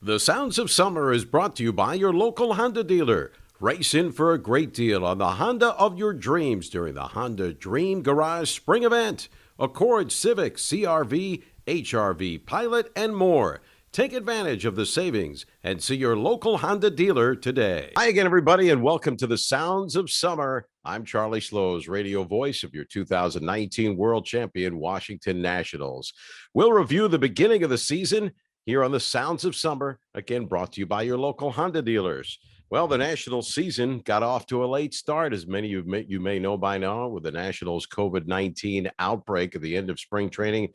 The Sounds of Summer is brought to you by your local Honda dealer. Race in for a great deal on the Honda of your dreams during the Honda Dream Garage Spring Event. Accord, Civic, CRV, HRV, Pilot, and more. Take advantage of the savings and see your local Honda dealer today. Hi again, everybody, and welcome to the Sounds of Summer. I'm Charlie Slows, radio voice of your 2019 World Champion Washington Nationals. We'll review the beginning of the season here on the Sounds of Summer, again brought to you by your local Honda dealers. Well, the Nationals season got off to a late start, as many of you may know by now, with the Nationals COVID-19 outbreak at the end of spring training.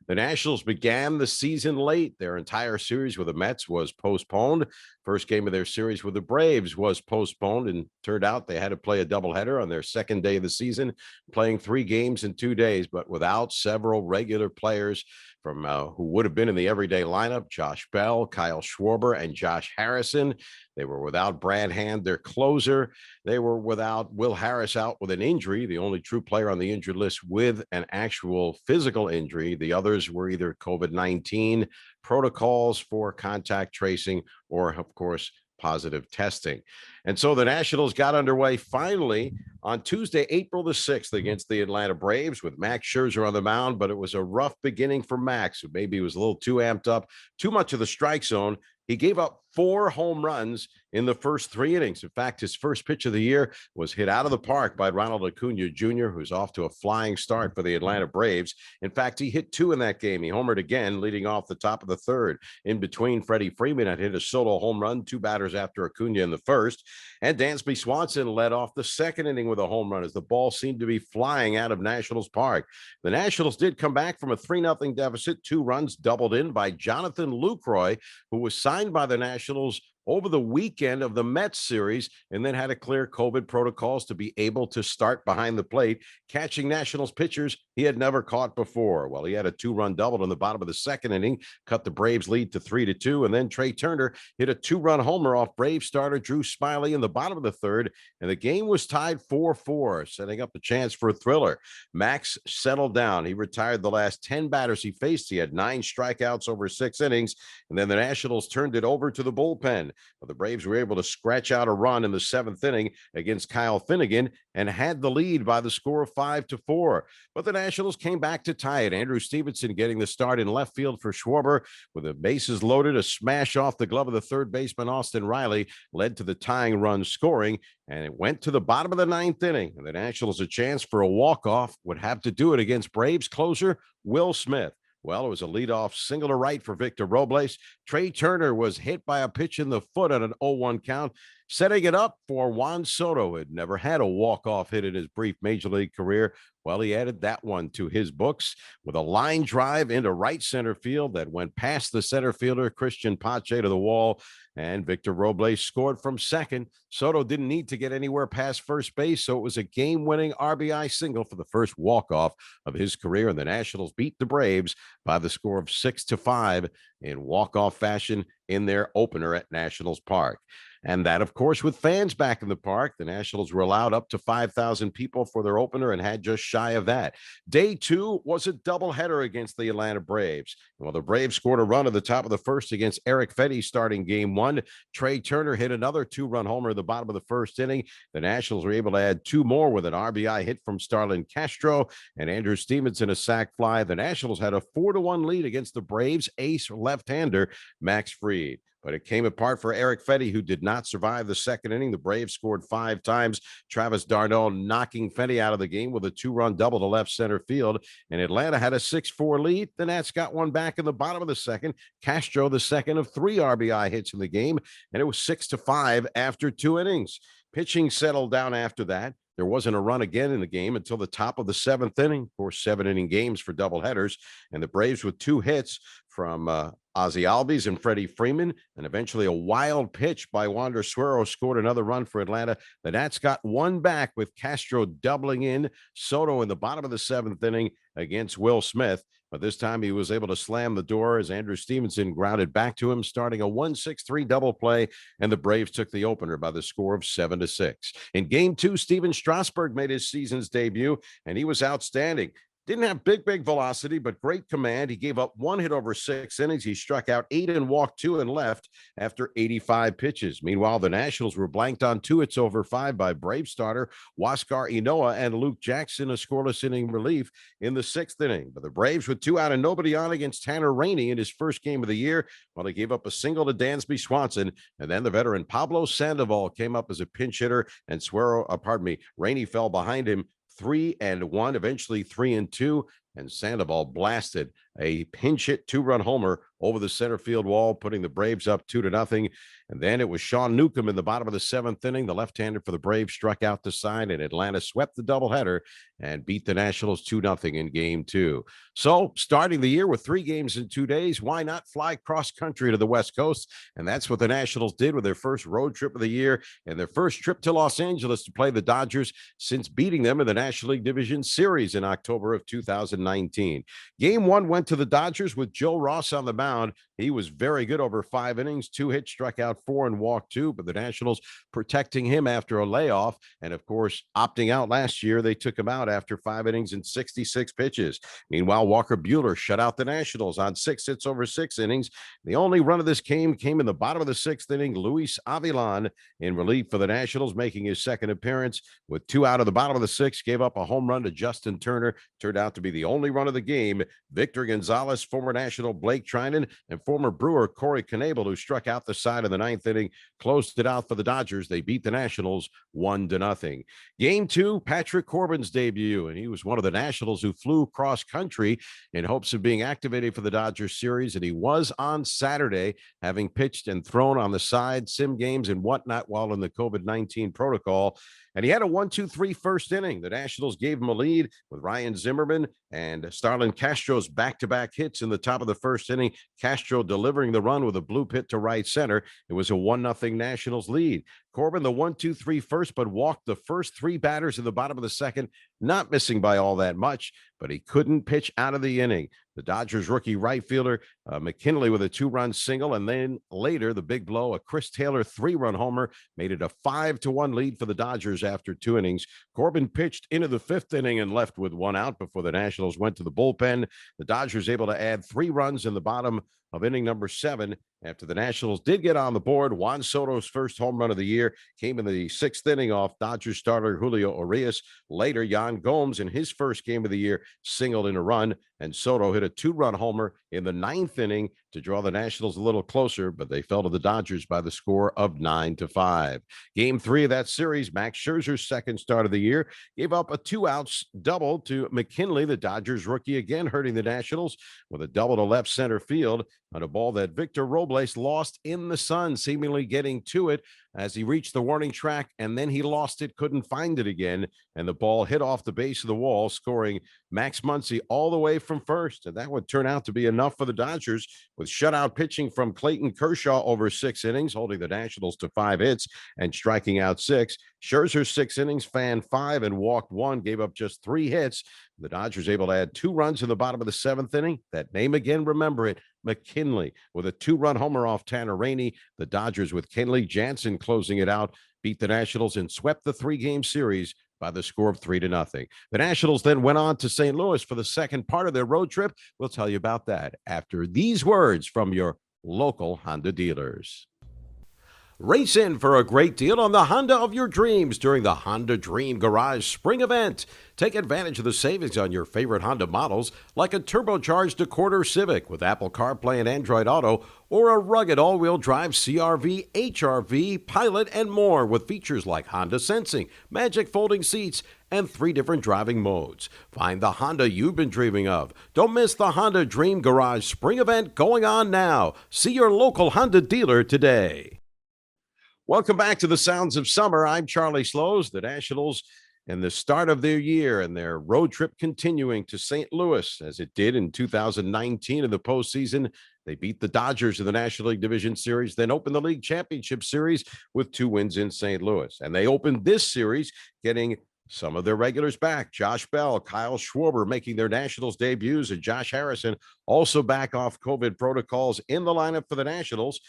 The Nationals began the season late. Their entire series with the Mets was postponed. First game of their series with the Braves was postponed, and turned out they had to play a doubleheader on their second day of the season, playing 3 games in 2 days, but without several regular players from who would have been in the everyday lineup: Josh Bell, Kyle Schwarber, and Josh Harrison. They were without Brad Hand, their closer. They were without Will Harris, out with an injury, the only true player on the injured list with an actual physical injury. The others were either COVID-19 protocols for contact tracing or, of course, positive testing. And so the Nationals got underway finally on Tuesday, April the 6th, against the Atlanta Braves with Max Scherzer on the mound. But it was a rough beginning for Max, who maybe was a little too amped up, too much of the strike zone. He gave up 4 home runs in the first 3 innings. In fact, his first pitch of the year was hit out of the park by Ronald Acuna Jr., who's off to a flying start for the Atlanta Braves. In fact, he hit 2 in that game. He homered again, leading off the top of the third. In between, Freddie Freeman had hit a solo home run, 2 batters after Acuna in the first. And Dansby Swanson led off the second inning with a home run as the ball seemed to be flying out of Nationals Park. The Nationals did come back from a 3-0 deficit. 2 runs doubled in by Jonathan Lucroy, who was signed by the Nationals over the weekend of the Mets series, and then had to clear COVID protocols to be able to start behind the plate, catching Nationals pitchers he had never caught before. Well, he had a 2-run double in the bottom of the second inning, cut the Braves lead to 3-2, and then Trey Turner hit a 2-run homer off Braves starter Drew Smyly in the bottom of the third, and the game was tied 4-4, setting up a chance for a thriller. Max settled down. He retired the last 10 batters he faced. He had 9 strikeouts over 6 innings, and then the Nationals turned it over to the bullpen. But the Braves were able to scratch out a run in the 7th inning against Kyle Finnegan and had the lead by the score of 5-4. But the Nationals came back to tie it. Andrew Stevenson getting the start in left field for Schwarber with the bases loaded. A smash off the glove of the third baseman Austin Riley led to the tying run scoring, and it went to the bottom of the 9th inning. And the Nationals, a chance for a walk-off, would have to do it against Braves closer Will Smith. Well, it was a leadoff single to right for Victor Robles. Trey Turner was hit by a pitch in the foot on an 0-1 count, setting it up for Juan Soto, who had never had a walk-off hit in his brief major league career. Well, he added that one to his books with a line drive into right center field that went past the center fielder Christian Pache to the wall, and Victor Robles scored from second. Soto didn't need to get anywhere past first base, so it was a game-winning RBI single for the first walk-off of his career, and the Nationals beat the Braves by the score of 6-5 in walk-off fashion in their opener at Nationals Park. And that, of course, with fans back in the park, the Nationals were allowed up to 5,000 people for their opener and had just shy of that. Day 2 was a doubleheader against the Atlanta Braves. Well, the Braves scored a run at the top of the first against Eric Fetty starting game 1. Trey Turner hit another 2-run homer at the bottom of the first inning. The Nationals were able to add 2 more with an RBI hit from Starlin Castro and Andrew Stevenson a sac fly. The Nationals had a 4-1 lead against the Braves ace left-hander Max Fried. But it came apart for Eric Fetty, who did not survive the second inning. The Braves scored 5 times. Travis d'Arnaud knocking Fetty out of the game with a 2-run double to left center field. And Atlanta had a 6-4 lead. The Nats got one back in the bottom of the second. Castro, the second of 3 RBI hits in the game. And it was 6-5 after 2 innings. Pitching settled down after that. There wasn't a run again in the game until the top of the 7th inning. Of course, 7-inning games for doubleheaders. And the Braves with 2 hits from Ozzie Albies and Freddie Freeman, and eventually a wild pitch by Wander Suero scored another run for Atlanta. The Nats got one back with Castro doubling in. Soto in the bottom of the 7th inning against Will Smith, but this time he was able to slam the door as Andrew Stevenson grounded back to him, starting a 1-6-3 double play, and the Braves took the opener by the score of 7-6. In Game 2, Steven Strasburg made his season's debut, and he was outstanding. Didn't have big velocity, but great command. He gave up one hit over 6 innings. He struck out 8 and walked 2 and left after 85 pitches. Meanwhile, the Nationals were blanked on 2 hits over 5 by Brave starter Huascar Inoa and Luke Jackson, a scoreless inning relief in the 6th inning. But the Braves, with 2 out and nobody on against Tanner Rainey in his first game of the year, well, they gave up a single to Dansby Swanson, and then the veteran Pablo Sandoval came up as a pinch hitter, and Rainey fell behind him 3-1, eventually 3-2, and Sandoval blasted a pinch hit 2-run homer over the center field wall, putting the Braves up 2-0. And then it was Sean Newcomb in the bottom of the 7th inning. The left-hander for the Braves struck out the side, and Atlanta swept the doubleheader and beat the Nationals 2-0 in Game 2. So, starting the year with 3 games in 2 days, why not fly cross-country to the West Coast? And that's what the Nationals did with their first road trip of the year and their first trip to Los Angeles to play the Dodgers since beating them in the National League Division Series in October of 2019. Game 1 went to the Dodgers with Joe Ross on the mound. He was very good over 5 innings, 2 hits, struck out 4 and walked 2, but the Nationals protecting him after a layoff. And of course, opting out last year, they took him out after 5 innings and 66 pitches. Meanwhile, Walker Buehler shut out the Nationals on 6 hits over 6 innings. The only run of this game came in the bottom of the 6th inning. Luis Avilan in relief for the Nationals, making his second appearance with 2 out of the bottom of the 6th, gave up a home run to Justin Turner. Turned out to be the only run of the game. Victor Gonzalez, former National Blake Trinan, and former Brewer Corey Knebel, who struck out the side of the 9th inning, closed it out for the Dodgers. They beat the Nationals 1-0. Game 2, Patrick Corbin's debut, and he was one of the Nationals who flew cross country in hopes of being activated for the Dodgers series, and he was on Saturday, having pitched and thrown on the side, sim games and whatnot while in the COVID-19 protocol. And he had a 1-2-3 first inning. The Nationals gave him a lead with Ryan Zimmerman and Starlin Castro's back-to-back hits in the top of the first inning. Castro delivering the run with a blue pit to right center. It was a 1-0 Nationals lead. Corbin, the 1-2-3 first, but walked the first 3 batters in the bottom of the second, not missing by all that much, but he couldn't pitch out of the inning. The Dodgers rookie right fielder McKinley with a 2-run single, and then later the big blow, a Chris Taylor 3-run homer, made it a 5-1 lead for the Dodgers after 2 innings. Corbin pitched into the 5th inning and left with 1 out before the Nationals went to the bullpen. The Dodgers able to add 3 runs in the bottom of inning number 7 after the Nationals did get on the board. Juan Soto's first home run of the year came in the 6th inning off Dodgers starter Julio Urias. Later, Yan Gomes in his first game of the year singled in a run, and Soto hit a 2-run homer in the 9th inning to draw the Nationals a little closer, but they fell to the Dodgers by the score of 9-5. Game 3 of that series, Max Scherzer's second start of the year, gave up a 2-out double to McKinley, the Dodgers rookie, again hurting the Nationals with a double to left center field on a ball that Victor Robles lost in the sun, seemingly getting to it as he reached the warning track, and then he lost it, couldn't find it again, and the ball hit off the base of the wall, scoring Max Muncy all the way from first. And that would turn out to be enough for the Dodgers, with shutout pitching from Clayton Kershaw over 6 innings, holding the Nationals to 5 hits and striking out 6. Scherzer 6 innings, fanned 5 and walked 1, gave up just 3 hits. The Dodgers able to add 2 runs in the bottom of the 7th inning. That name again, remember it, McKinley, with a 2-run homer off Tanner Rainey. The Dodgers, with Kenley Jansen closing it out, beat the Nationals and swept the 3-game series by the score of 3-0. The Nationals then went on to St. Louis for the second part of their road trip. We'll tell you about that after these words from your local Honda dealers. Race in for a great deal on the Honda of your dreams during the Honda Dream Garage Spring Event. Take advantage of the savings on your favorite Honda models, like a turbocharged Accord Civic with Apple CarPlay and Android Auto, or a rugged all-wheel drive CR-V, HR-V, Pilot, and more with features like Honda Sensing, Magic Folding Seats, and 3 different driving modes. Find the Honda you've been dreaming of. Don't miss the Honda Dream Garage Spring Event going on now. See your local Honda dealer today. Welcome back to the Sounds of Summer. I'm Charlie Slows. The Nationals and the start of their year and their road trip continuing to St. Louis, as it did in 2019 in the postseason. They beat the Dodgers in the National League Division Series, then opened the League Championship Series with 2 wins in St. Louis. And they opened this series getting some of their regulars back. Josh Bell, Kyle Schwarber making their Nationals debuts, and Josh Harrison also back off COVID protocols in the lineup for the Nationals.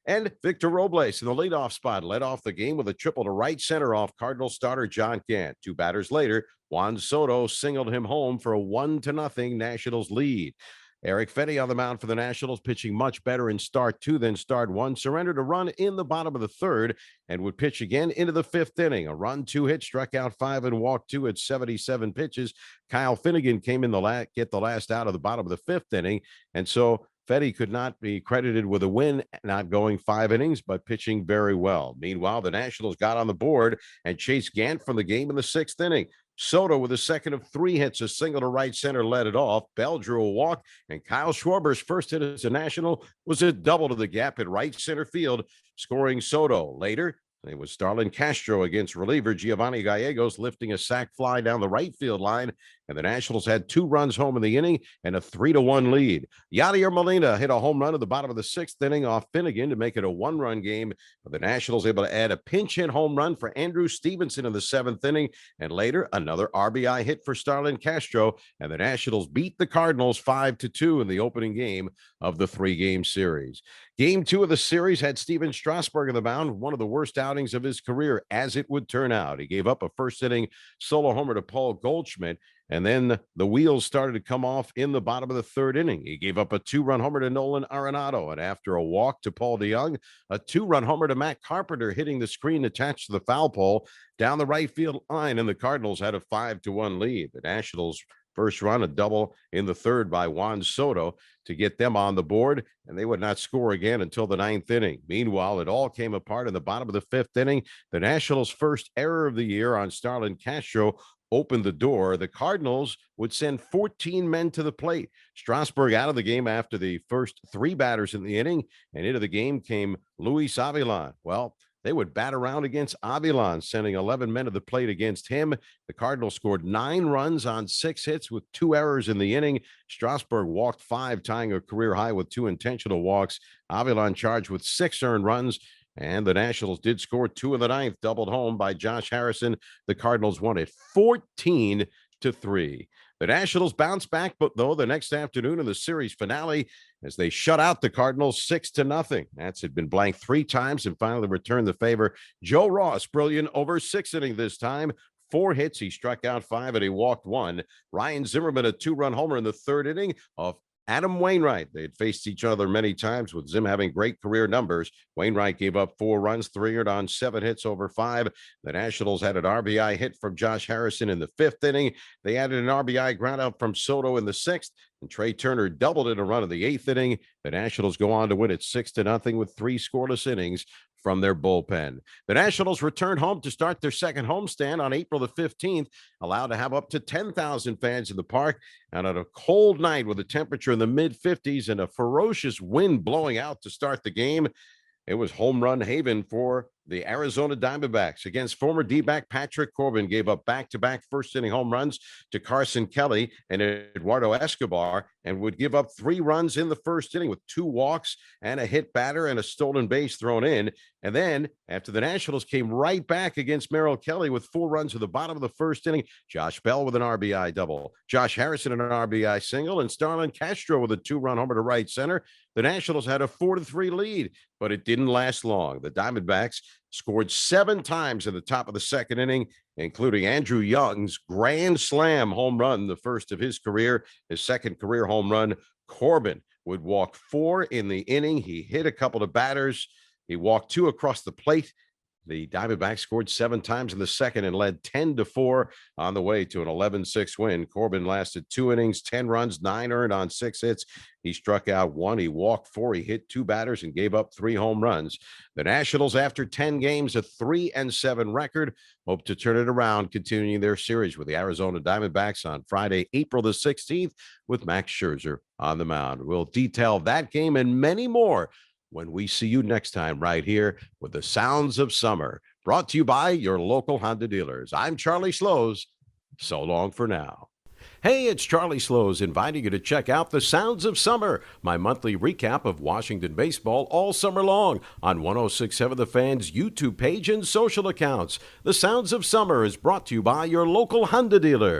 And Victor Robles in the leadoff spot led off the game with a triple to right center off Cardinals starter John Gant. Two batters later, Juan Soto singled him home for a 1-0 Nationals lead. Eric Fetty on the mound for the Nationals, pitching much better in start two than start one. Surrendered a run in the bottom of the third and would pitch again into the fifth inning. A run, two hits, struck out five, and walked two at 77 pitches. Kyle Finnegan came in get the last out of the bottom of the fifth inning. And so Fetty could not be credited with a win, not going 5 innings, but pitching very well. Meanwhile, the Nationals got on the board and chased Gant from the game in the sixth inning. Soto, with a second of 3 hits, a single to right center, led it off. Bell drew a walk, and Kyle Schwarber's first hit as a National was a double to the gap at right center field, scoring Soto. Later, it was Starlin Castro against reliever Giovanni Gallegos, lifting a sac fly down the right field line, and the Nationals had 2 runs home in the inning and a 3-1 lead. Yadier Molina hit a home run at the bottom of the sixth inning off Finnegan to make it a 1-run game, but the Nationals able to add a pinch hit home run for Andrew Stevenson in the seventh inning, and later another RBI hit for Starlin Castro, and the Nationals beat the Cardinals 5-2 in the opening game of the 3-game series. Game 2 of the series had Steven Strasburg on the mound, one of the worst outings of his career, as it would turn out. He gave up a first-inning solo homer to Paul Goldschmidt, and then the wheels started to come off in the bottom of the third inning. He gave up a 2-run homer to Nolan Arenado, and after a walk to Paul DeYoung, a 2-run homer to Matt Carpenter, hitting the screen attached to the foul pole down the right field line, and the Cardinals had a 5-1 lead. The Nationals' first run, a double in the third by Juan Soto to get them on the board, and they would not score again until the ninth inning. Meanwhile, it all came apart in the bottom of the fifth inning. The Nationals' first error of the year on Starlin Castro opened the door. The Cardinals would send 14 men to the plate. Strasburg out of the game after the first 3 batters in the inning, and into the game came Luis Avilan. Well, they would bat around against Avilan, sending 11 men to the plate against him. The Cardinals scored 9 runs on 6 hits with 2 errors in the inning. Strasburg walked 5, tying a career high with 2 intentional walks. Avilan charged with 6 earned runs, and the Nationals did score 2 in the ninth, doubled home by Josh Harrison. The Cardinals won it 14-3. The Nationals bounced back, but though the next afternoon in the series finale, as they shut out the Cardinals 6-0. Nats had been blanked 3 times and finally returned the favor. Joe Ross, brilliant over 6 innings this time. 4 hits, he struck out 5 and he walked 1. Ryan Zimmerman, a 2-run homer in the third inning of Adam Wainwright. They had faced each other many times, with Zim having great career numbers. Wainwright gave up 4 runs, 3 earned on 7 hits over 5. The Nationals had an RBI hit from Josh Harrison in the 5th inning. They added an RBI ground out from Soto in the 6th, and Trey Turner doubled in a run in the 8th inning. The Nationals go on to win it 6-0 with 3 scoreless innings from their bullpen. The Nationals returned home to start their second homestand on April the 15th, allowed to have up to 10,000 fans in the park. And on a cold night with a temperature in the mid-50s and a ferocious wind blowing out to start the game, it was home run haven for the Arizona Diamondbacks. Against former D-back Patrick Corbin, gave up back-to-back first-inning home runs to Carson Kelly and Eduardo Escobar, and would give up 3 runs in the first inning with 2 walks and a hit batter and a stolen base thrown in. And then, after the Nationals came right back against Merrill Kelly with 4 runs at the bottom of the first inning, Josh Bell with an RBI double, Josh Harrison an RBI single, and Starlin Castro with a 2-run homer to right center. The Nationals had a 4-3 lead, but it didn't last long. The Diamondbacks scored 7 times in the top of the second inning, including Andrew Young's grand slam home run, the first of his career, his second career home run. Corbin would walk 4 in the inning. He hit a couple of batters. He walked 2 across the plate. The Diamondbacks scored 7 times in the second and led 10-4 on the way to an 11-6 win. Corbin lasted 2 innings, 10 runs, 9 earned on 6 hits. He struck out 1. He walked 4. He hit 2 batters and gave up 3 home runs. The Nationals, after 10 games, a 3-7 record, hope to turn it around, continuing their series with the Arizona Diamondbacks on Friday, April the 16th, with Max Scherzer on the mound. We'll detail that game and many more when we see you next time right here with the Sounds of Summer, brought to you by your local Honda dealers. I'm Charlie Slows. So long for now. Hey, it's Charlie Slows inviting you to check out The Sounds of Summer, my monthly recap of Washington baseball all summer long on 106.7 The Fan's YouTube page and social accounts. The Sounds of Summer is brought to you by your local Honda dealer.